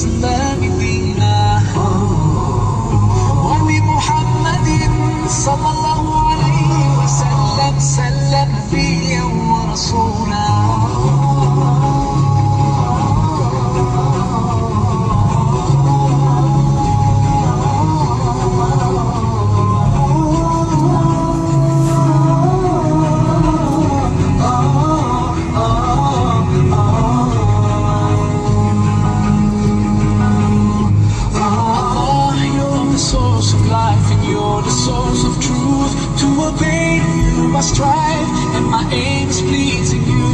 وبالإسلام دينا وبمحمد صلى الله عليه وسلم سلم نبيا ورسولا. I strive and my aim is pleasing you.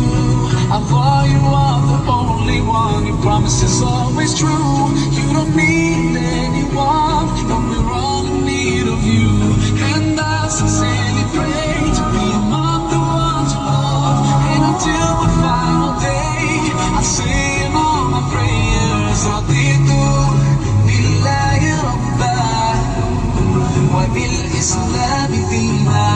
Allah, you are the only one. Your promise is always true. You don't need anyone, but we're all in need of you. And I sincerely pray to be among the ones you love. And until the final day, I say in all my prayers, Raditu billahi rabba wa bil Islam dina.